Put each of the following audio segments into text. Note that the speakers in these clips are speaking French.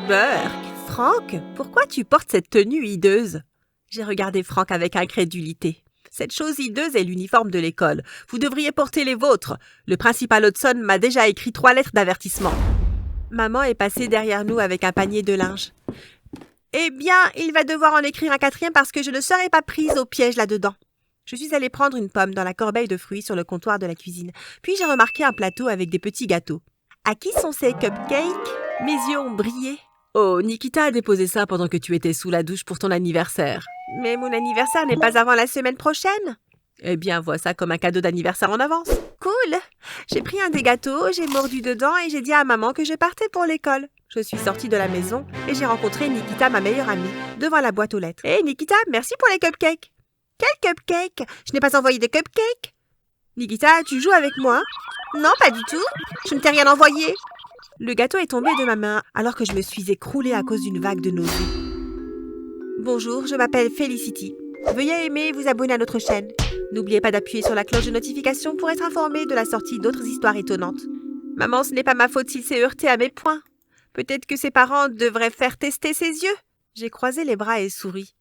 Burk, Franck, pourquoi tu portes cette tenue hideuse? J'ai regardé Franck avec incrédulité. Cette chose hideuse est l'uniforme de l'école. Vous devriez porter les vôtres. Le principal Hudson m'a déjà écrit 3 lettres d'avertissement. Maman est passée derrière nous avec un panier de linge. Eh bien, il va devoir en écrire un 4e parce que je ne serai pas prise au piège là-dedans. Je suis allée prendre une pomme dans la corbeille de fruits sur le comptoir de la cuisine. Puis j'ai remarqué un plateau avec des petits gâteaux. À qui sont ces cupcakes? Mes yeux ont brillé. Oh, Nikita a déposé ça pendant que tu étais sous la douche pour ton anniversaire. Mais mon anniversaire n'est pas avant la semaine prochaine. Eh bien, vois ça comme un cadeau d'anniversaire en avance. Cool! J'ai pris un des gâteaux, j'ai mordu dedans et j'ai dit à maman que je partais pour l'école. Je suis sortie de la maison et j'ai rencontré Nikita, ma meilleure amie, devant la boîte aux lettres. Hé, Nikita, merci pour les cupcakes. Quel cupcake? Je n'ai pas envoyé de cupcakes. Nikita, tu joues avec moi? Non, pas du tout. Je ne t'ai rien envoyé. Le gâteau est tombé de ma main alors que je me suis écroulée à cause d'une vague de nausées. Bonjour, je m'appelle Felicity. Veuillez aimer et vous abonner à notre chaîne. N'oubliez pas d'appuyer sur la cloche de notification pour être informé de la sortie d'autres histoires étonnantes. Maman, ce n'est pas ma faute s'il s'est heurté à mes poings. Peut-être que ses parents devraient faire tester ses yeux. J'ai croisé les bras et souri.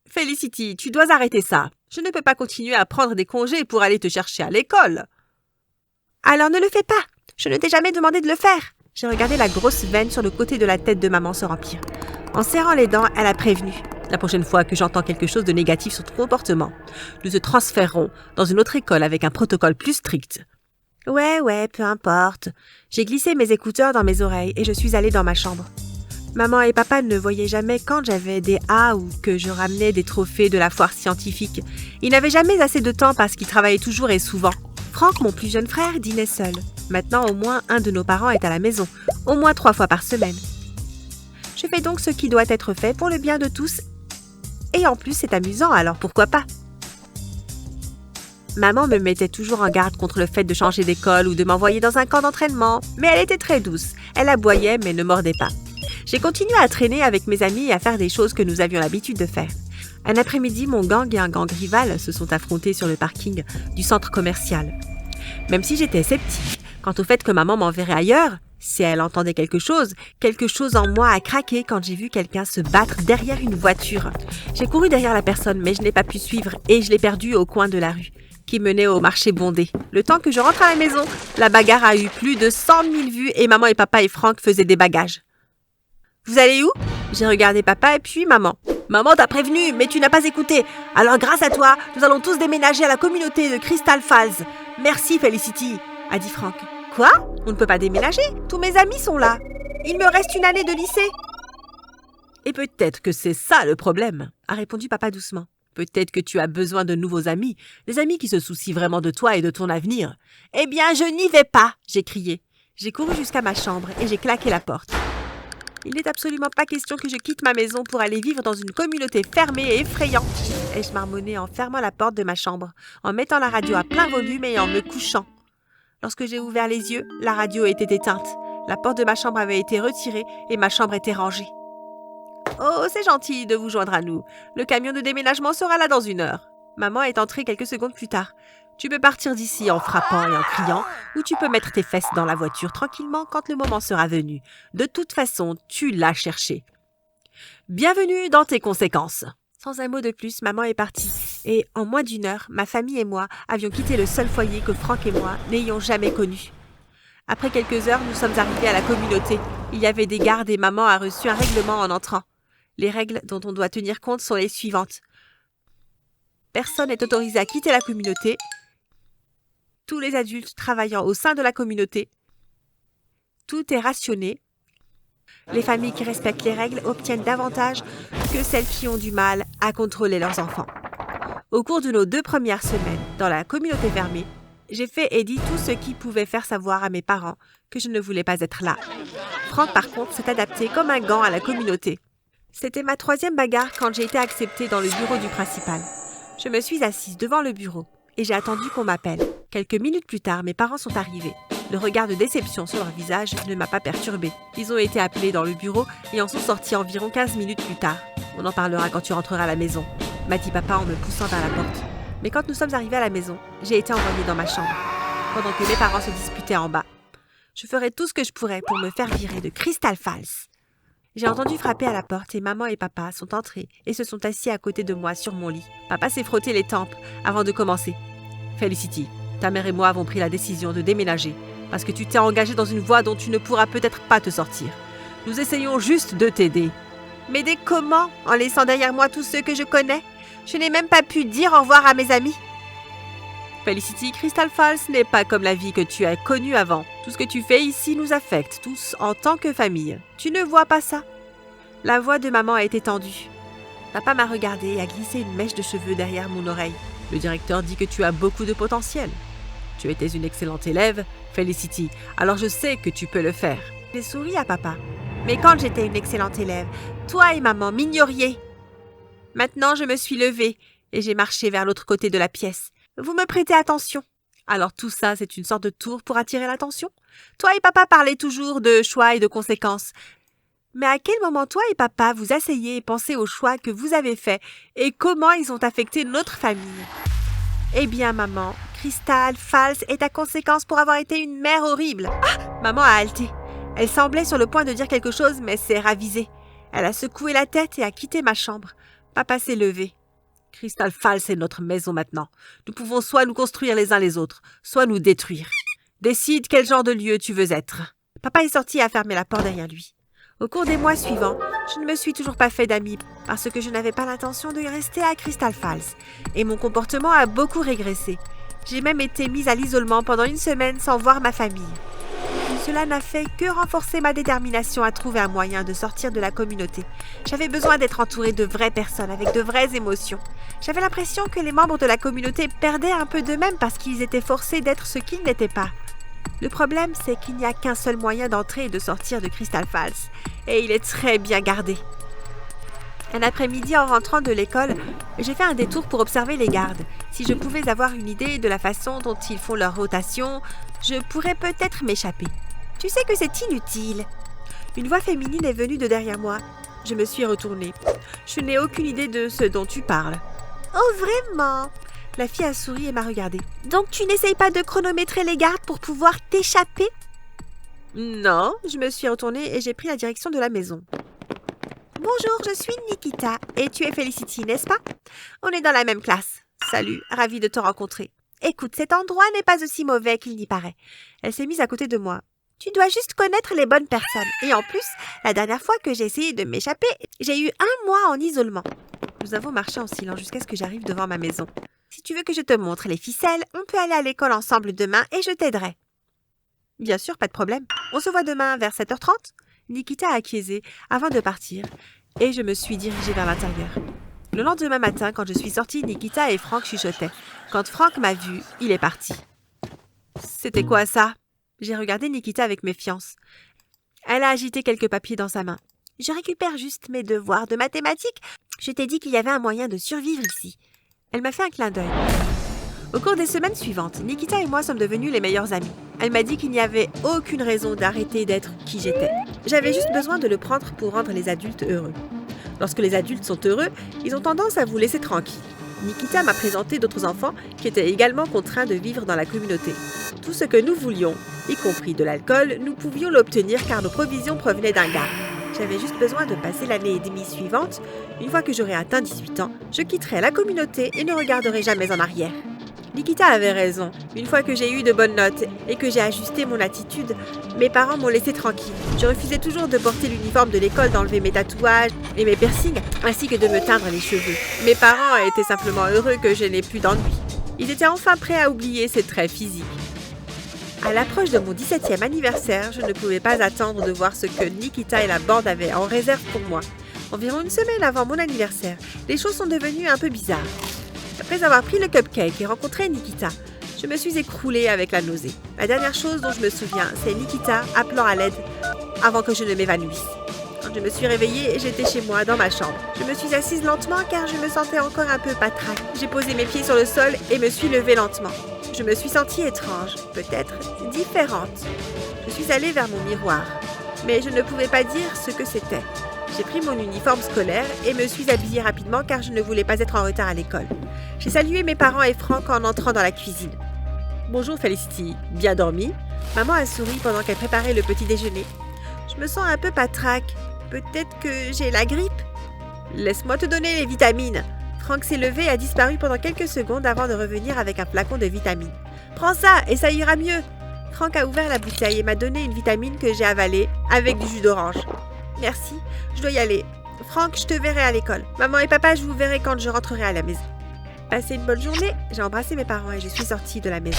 Felicity, tu dois arrêter ça. Je ne peux pas continuer à prendre des congés pour aller te chercher à l'école. Alors ne le fais pas. Je ne t'ai jamais demandé de le faire. J'ai regardé la grosse veine sur le côté de la tête de maman se remplir. En serrant les dents, elle a prévenu. La prochaine fois que j'entends quelque chose de négatif sur ton comportement, nous te transférerons dans une autre école avec un protocole plus strict. Ouais, peu importe. J'ai glissé mes écouteurs dans mes oreilles et je suis allée dans ma chambre. Maman et papa ne voyaient jamais quand j'avais des A ou que je ramenais des trophées de la foire scientifique. Ils n'avaient jamais assez de temps parce qu'ils travaillaient toujours et souvent. Franck, mon plus jeune frère, dînait seul. Maintenant, au moins un de nos parents est à la maison, au moins 3 fois par semaine. Je fais donc ce qui doit être fait pour le bien de tous. Et en plus, c'est amusant, alors pourquoi pas? Maman me mettait toujours en garde contre le fait de changer d'école ou de m'envoyer dans un camp d'entraînement, mais elle était très douce. Elle aboyait mais ne mordait pas. J'ai continué à traîner avec mes amis et à faire des choses que nous avions l'habitude de faire. Un après-midi, mon gang et un gang rival se sont affrontés sur le parking du centre commercial. Même si j'étais sceptique quant au fait que maman m'enverrait ailleurs, si elle entendait quelque chose en moi a craqué quand j'ai vu quelqu'un se battre derrière une voiture. J'ai couru derrière la personne, mais je n'ai pas pu suivre et je l'ai perdu au coin de la rue, qui menait au marché bondé. Le temps que je rentre à la maison, la bagarre a eu plus de 100 000 vues et maman et papa et Franck faisaient des bagages. Vous allez où? J'ai regardé papa et puis maman. Maman t'a prévenu, mais tu n'as pas écouté. Alors grâce à toi, nous allons tous déménager à la communauté de Crystal Falls. Merci Felicity, a dit Franck. Quoi? On ne peut pas déménager? Tous mes amis sont là. Il me reste une année de lycée. Et peut-être que c'est ça le problème, a répondu papa doucement. Peut-être que tu as besoin de nouveaux amis, des amis qui se soucient vraiment de toi et de ton avenir. Eh bien, je n'y vais pas, j'ai crié. J'ai couru jusqu'à ma chambre et j'ai claqué la porte. Il n'est absolument pas question que je quitte ma maison pour aller vivre dans une communauté fermée et effrayante. Ai-je marmonné en fermant la porte de ma chambre, en mettant la radio à plein volume et en me couchant. Lorsque j'ai ouvert les yeux, la radio était éteinte. La porte de ma chambre avait été retirée et ma chambre était rangée. Oh, c'est gentil de vous joindre à nous. Le camion de déménagement sera là dans 1 heure. Maman est entrée quelques secondes plus tard. Tu peux partir d'ici en frappant et en criant, ou tu peux mettre tes fesses dans la voiture tranquillement quand le moment sera venu. De toute façon, tu l'as cherché. Bienvenue dans tes conséquences. Sans un mot de plus, maman est partie. Et en moins d'1 heure, ma famille et moi avions quitté le seul foyer que Franck et moi n'ayons jamais connu. Après quelques heures, nous sommes arrivés à la communauté. Il y avait des gardes et maman a reçu un règlement en entrant. Les règles dont on doit tenir compte sont les suivantes. Personne n'est autorisé à quitter la communauté. Tous les adultes travaillant au sein de la communauté. Tout est rationné. Les familles qui respectent les règles obtiennent davantage que celles qui ont du mal à contrôler leurs enfants. Au cours de nos 2 premières semaines dans la communauté fermée, j'ai fait et dit tout ce qui pouvait faire savoir à mes parents que je ne voulais pas être là. Franck, par contre, s'est adapté comme un gant à la communauté. C'était ma 3e bagarre quand j'ai été acceptée dans le bureau du principal. Je me suis assise devant le bureau et j'ai attendu qu'on m'appelle. Quelques minutes plus tard, mes parents sont arrivés. Le regard de déception sur leur visage ne m'a pas perturbée. Ils ont été appelés dans le bureau et en sont sortis environ 15 minutes plus tard. On en parlera quand tu rentreras à la maison, m'a dit papa en me poussant vers la porte. Mais quand nous sommes arrivés à la maison, j'ai été envoyée dans ma chambre, pendant que mes parents se disputaient en bas. Je ferai tout ce que je pourrais pour me faire virer de Crystal Falls. J'ai entendu frapper à la porte et maman et papa sont entrés et se sont assis à côté de moi sur mon lit. Papa s'est frotté les tempes avant de commencer. « Felicity, ta mère et moi avons pris la décision de déménager parce que tu t'es engagée dans une voie dont tu ne pourras peut-être pas te sortir. Nous essayons juste de t'aider. » « M'aider comment? En laissant derrière moi tous ceux que je connais? Je n'ai même pas pu dire au revoir à mes amis. » Felicity, Crystal Falls n'est pas comme la vie que tu as connue avant. Tout ce que tu fais ici nous affecte tous en tant que famille. Tu ne vois pas ça? La voix de maman a été tendue. Papa m'a regardé et a glissé une mèche de cheveux derrière mon oreille. Le directeur dit que tu as beaucoup de potentiel. Tu étais une excellente élève, Felicity, alors je sais que tu peux le faire. J'ai souri à papa. Mais quand j'étais une excellente élève, toi et maman m'ignoriez. Maintenant, je me suis levée et j'ai marché vers l'autre côté de la pièce. Vous me prêtez attention. Alors tout ça, c'est une sorte de tour pour attirer l'attention? Toi et papa parlez toujours de choix et de conséquences. Mais à quel moment toi et papa vous asseyez et pensez aux choix que vous avez faits et comment ils ont affecté notre famille? Eh bien, maman, Crystal Falls est ta conséquence pour avoir été une mère horrible. Ah! Maman a halté. Elle semblait sur le point de dire quelque chose, mais s'est ravisée. Elle a secoué la tête et a quitté ma chambre. Papa s'est levé. Crystal Falls est notre maison maintenant. Nous pouvons soit nous construire les uns les autres, soit nous détruire. Décide quel genre de lieu tu veux être. Papa est sorti et a fermé la porte derrière lui. Au cours des mois suivants, je ne me suis toujours pas fait d'amis parce que je n'avais pas l'intention de rester à Crystal Falls. Et mon comportement a beaucoup régressé. J'ai même été mise à l'isolement pendant une semaine sans voir ma famille. Cela n'a fait que renforcer ma détermination à trouver un moyen de sortir de la communauté. J'avais besoin d'être entourée de vraies personnes avec de vraies émotions. J'avais l'impression que les membres de la communauté perdaient un peu d'eux-mêmes parce qu'ils étaient forcés d'être ce qu'ils n'étaient pas. Le problème, c'est qu'il n'y a qu'un seul moyen d'entrer et de sortir de Crystal Falls, et il est très bien gardé. Un après-midi, en rentrant de l'école, j'ai fait un détour pour observer les gardes. Si je pouvais avoir une idée de la façon dont ils font leur rotation, je pourrais peut-être m'échapper. « Tu sais que c'est inutile. » Une voix féminine est venue de derrière moi. Je me suis retournée. « Je n'ai aucune idée de ce dont tu parles. »« Oh, vraiment ?» La fille a souri et m'a regardée. « Donc tu n'essayes pas de chronométrer les gardes pour pouvoir t'échapper ?» Non, je me suis retournée et j'ai pris la direction de la maison. « Bonjour, je suis Nikita et tu es Felicity, n'est-ce pas? On est dans la même classe. Salut, ravie de te rencontrer. Écoute, cet endroit n'est pas aussi mauvais qu'il n'y paraît. » Elle s'est mise à côté de moi. « Tu dois juste connaître les bonnes personnes. Et en plus, la dernière fois que j'ai essayé de m'échapper, j'ai eu 1 mois en isolement. » Nous avons marché en silence jusqu'à ce que j'arrive devant ma maison. « Si tu veux que je te montre les ficelles, on peut aller à l'école ensemble demain et je t'aiderai. » Bien sûr, pas de problème. On se voit demain vers 7h30. Nikita a acquiescé avant de partir et je me suis dirigée vers l'intérieur. Le lendemain matin, quand je suis sortie, Nikita et Frank chuchotaient. Quand Frank m'a vue, il est parti. « C'était quoi ça ?» J'ai regardé Nikita avec méfiance. Elle a agité quelques papiers dans sa main. « Je récupère juste mes devoirs de mathématiques. Je t'ai dit qu'il y avait un moyen de survivre ici. » Elle m'a fait un clin d'œil. Au cours des semaines suivantes, Nikita et moi sommes devenus les meilleurs amis. Elle m'a dit qu'il n'y avait aucune raison d'arrêter d'être qui j'étais. J'avais juste besoin de le prendre pour rendre les adultes heureux. Lorsque les adultes sont heureux, ils ont tendance à vous laisser tranquille. Nikita m'a présenté d'autres enfants qui étaient également contraints de vivre dans la communauté. Tout ce que nous voulions, y compris de l'alcool, nous pouvions l'obtenir car nos provisions provenaient d'un gars. J'avais juste besoin de passer l'année et demie suivante. Une fois que j'aurais atteint 18 ans, je quitterai la communauté et ne regarderai jamais en arrière. Nikita avait raison. Une fois que j'ai eu de bonnes notes et que j'ai ajusté mon attitude, mes parents m'ont laissé tranquille. Je refusais toujours de porter l'uniforme de l'école, d'enlever mes tatouages et mes piercings, ainsi que de me teindre les cheveux. Mes parents étaient simplement heureux que je n'ai plus d'ennui. Ils étaient enfin prêts à oublier ces traits physiques. À l'approche de mon 17e anniversaire, je ne pouvais pas attendre de voir ce que Nikita et la bande avaient en réserve pour moi. Environ une semaine avant mon anniversaire, les choses sont devenues un peu bizarres. Après avoir pris le cupcake et rencontré Nikita, je me suis écroulée avec la nausée. La dernière chose dont je me souviens, c'est Nikita appelant à l'aide avant que je ne m'évanouisse. Quand je me suis réveillée, j'étais chez moi, dans ma chambre. Je me suis assise lentement car je me sentais encore un peu patraque. J'ai posé mes pieds sur le sol et me suis levée lentement. Je me suis sentie étrange, peut-être différente. Je suis allée vers mon miroir, mais je ne pouvais pas dire ce que c'était. J'ai pris mon uniforme scolaire et me suis habillée rapidement car je ne voulais pas être en retard à l'école. J'ai salué mes parents et Frank en entrant dans la cuisine. « Bonjour Felicity, bien dormi ?» Maman a souri pendant qu'elle préparait le petit déjeuner. « Je me sens un peu patraque. Peut-être que j'ai la grippe? Laisse-moi te donner les vitamines. Frank s'est levé et a disparu pendant quelques secondes avant de revenir avec un flacon de vitamines. Prends ça et ça ira mieux. Frank a ouvert la bouteille et m'a donné une vitamine que j'ai avalée avec du jus d'orange. Merci, je dois y aller. Frank, je te verrai à l'école. Maman et papa, je vous verrai quand je rentrerai à la maison. Passez une bonne journée. J'ai embrassé mes parents et je suis sortie de la maison.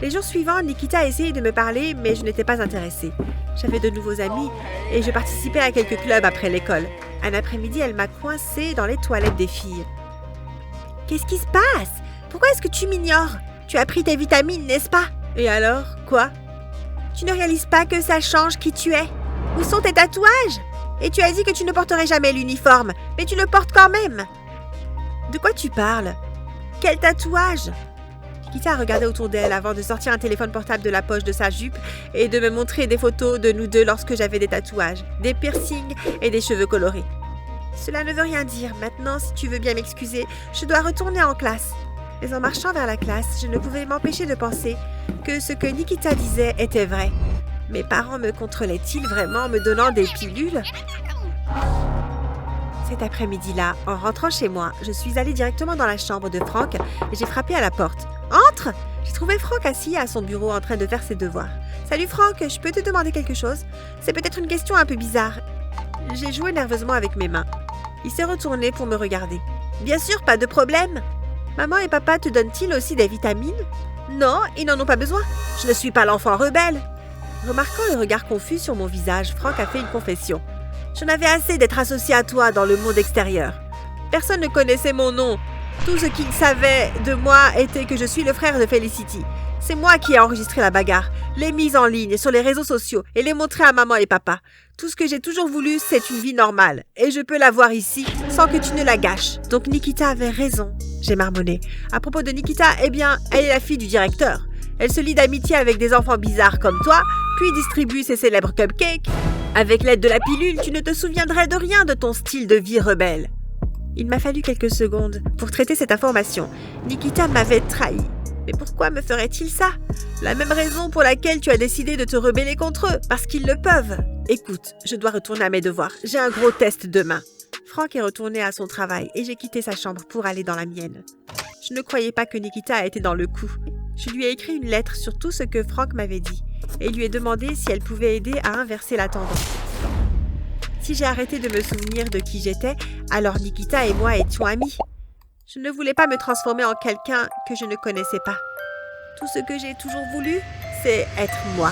Les jours suivants, Nikita a essayé de me parler, mais je n'étais pas intéressée. J'avais de nouveaux amis et je participais à quelques clubs après l'école. Un après-midi, elle m'a coincée dans les toilettes des filles. Qu'est-ce qui se passe? Pourquoi est-ce que tu m'ignores? Tu as pris tes vitamines, n'est-ce pas? Et alors, quoi? Tu ne réalises pas que ça change qui tu es? Où sont tes tatouages? Et tu as dit que tu ne porterais jamais l'uniforme, mais tu le portes quand même. De quoi tu parles? Quel tatouage? Nikita a regardé autour d'elle avant de sortir un téléphone portable de la poche de sa jupe et de me montrer des photos de nous deux lorsque j'avais des tatouages, des piercings et des cheveux colorés. Cela ne veut rien dire. Maintenant, si tu veux bien m'excuser, je dois retourner en classe. Mais en marchant vers la classe, je ne pouvais m'empêcher de penser que ce que Nikita disait était vrai. Mes parents me contrôlaient-ils vraiment en me donnant des pilules? Cet après-midi-là, en rentrant chez moi, je suis allée directement dans la chambre de Frank et j'ai frappé à la porte. « Entre !» J'ai trouvé Frank assis à son bureau en train de faire ses devoirs. « Salut Frank, je peux te demander quelque chose? C'est peut-être une question un peu bizarre. » J'ai joué nerveusement avec mes mains. Il s'est retourné pour me regarder. « Bien sûr, pas de problème. Maman et papa te donnent-ils aussi des vitamines? » « Non, ils n'en ont pas besoin. Je ne suis pas l'enfant rebelle. » Remarquant le regard confus sur mon visage, Frank a fait une confession. J'en avais assez d'être associé à toi dans le monde extérieur. Personne ne connaissait mon nom. Tout ce qu'ils savaient de moi était que je suis le frère de Felicity. C'est moi qui ai enregistré la bagarre, les mises en ligne sur les réseaux sociaux et les montré à maman et papa. Tout ce que j'ai toujours voulu, c'est une vie normale. Et je peux l'avoir ici sans que tu ne la gâches. Donc Nikita avait raison, j'ai marmonné. À propos de Nikita, eh bien, elle est la fille du directeur. Elle se lie d'amitié avec des enfants bizarres comme toi, puis distribue ses célèbres cupcakes. Avec l'aide de la pilule, tu ne te souviendrais de rien de ton style de vie rebelle. Il m'a fallu quelques secondes pour traiter cette information. Nikita m'avait trahi. Mais pourquoi me ferait-il ça? La même raison pour laquelle tu as décidé de te rebeller contre eux, parce qu'ils le peuvent. Écoute, je dois retourner à mes devoirs. J'ai un gros test demain. Frank est retourné à son travail et j'ai quitté sa chambre pour aller dans la mienne. Je ne croyais pas que Nikita était dans le coup. Je lui ai écrit une lettre sur tout ce que Frank m'avait dit et lui ai demandé si elle pouvait aider à inverser la tendance. Si j'ai arrêté de me souvenir de qui j'étais, alors Nikita et moi étions amis. Je ne voulais pas me transformer en quelqu'un que je ne connaissais pas. Tout ce que j'ai toujours voulu, c'est être moi.